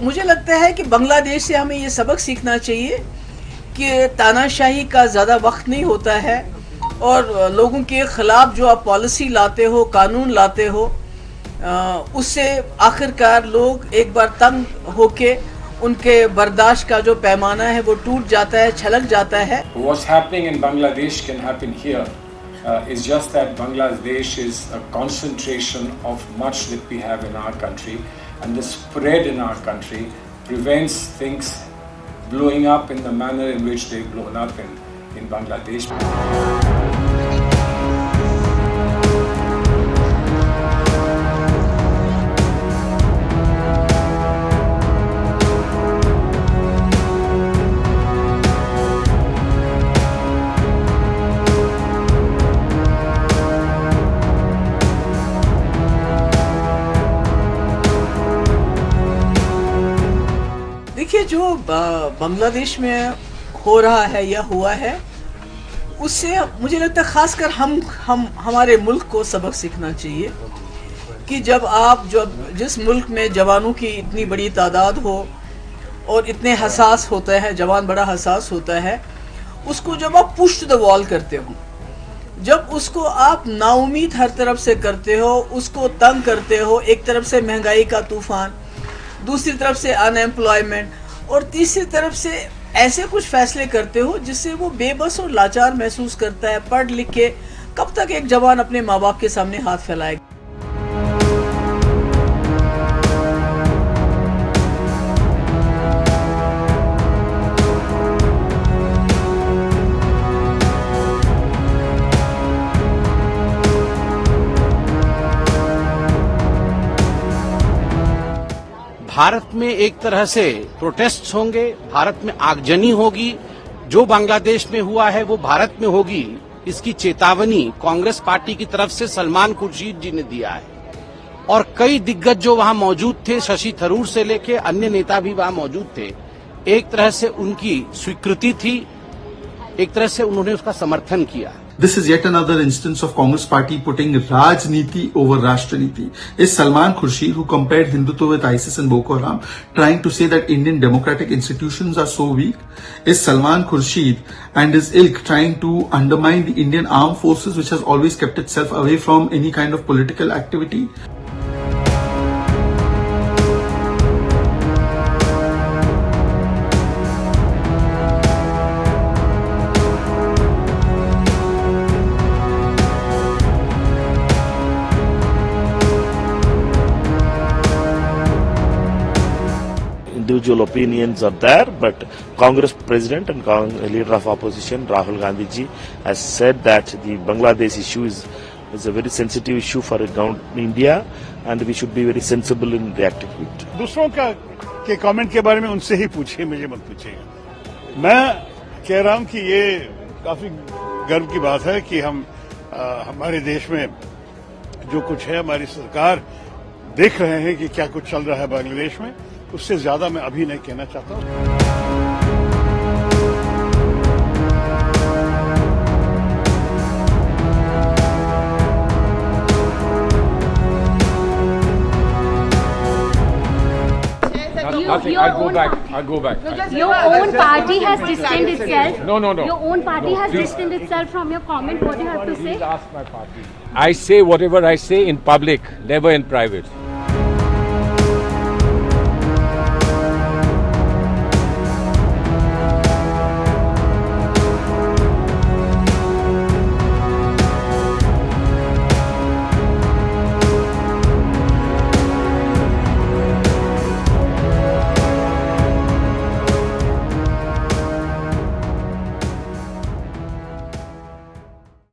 मुझे लगता है कि बांग्लादेश से हमें ये सबक सीखना चाहिए कि तानाशाही का ज़्यादा वक्त नहीं होता है और लोगों के ख़िलाफ़ जो आप पॉलिसी लाते हो, कानून लाते हो, उससे आखिरकार लोग एक बार तंग होके उनके बर्दाश्त का जो पैमाना है वो टूट जाता है, छलक जाता है। What's happening in Bangladesh can happen here. It's just that Bangladesh is a concentration of much that we have in our country, and the spread in our country prevents things blowing up in the manner in which they've blown up in Bangladesh. देखिए, जो बांग्लादेश में हो रहा है या हुआ है, उससे मुझे लगता है खासकर हमारे मुल्क को सबक सीखना चाहिए कि जब जिस मुल्क में जवानों की इतनी बड़ी तादाद हो और इतने हसास होता है, जवान बड़ा हसास होता है, उसको जब आप पुश टू द वॉल करते हो, जब उसको आप नाउमीद हर तरफ से करते हो, उसको तंग करते हो, एक तरफ से महंगाई का तूफान, दूसरी तरफ से अनएम्प्लॉयमेंट और तीसरी तरफ से ऐसे कुछ फैसले करते हो जिससे वो बेबस और लाचार महसूस करता है। पढ़ लिख के कब तक एक जवान अपने माँ बाप के सामने हाथ फैलाएगा? भारत में एक तरह से प्रोटेस्ट होंगे, भारत में आगजनी होगी, जो बांग्लादेश में हुआ है वो भारत में होगी, इसकी चेतावनी कांग्रेस पार्टी की तरफ से सलमान खुर्शीद जी ने दिया है। और कई दिग्गज जो वहां मौजूद थे, शशि थरूर से लेके अन्य नेता भी वहां मौजूद थे, एक तरह से उनकी स्वीकृति थी, एक तरह से उन्होंने उसका समर्थन किया। This is yet another instance of Congress party putting Rajniti over Rashtaniti. Is Salman Khurshid, who compared Hindutva with ISIS and Boko Haram, trying to say that Indian democratic institutions are so weak? Is Salman Khurshid and his ilk trying to undermine the Indian armed forces, which has always kept itself away from any kind of political activity? Individual opinions are there, but Congress President and leader of opposition Rahul Gandhi ji has said that the Bangladesh issue is a very sensitive issue for India, and we should be very sensible in reacting to it. दूसरों के comment के बारे में उनसे ही पूछिए, मुझे मत पूछिएगा। मैं कह रहा हूं कि ये काफी गर्व की बात है कि हमारे देश में जो कुछ है, हमारी सरकार देख रहे हैं कि क्या कुछ चल रहा है बांग्लादेश में। उससे ज्यादा मैं अभी नहीं कहना चाहता हूं। Nothing. I'll go back. Your own party has distanced itself. No. Your own party has Please. distanced itself from your comment. What do you have to say? Please ask my party. I say whatever I say in public, never in private.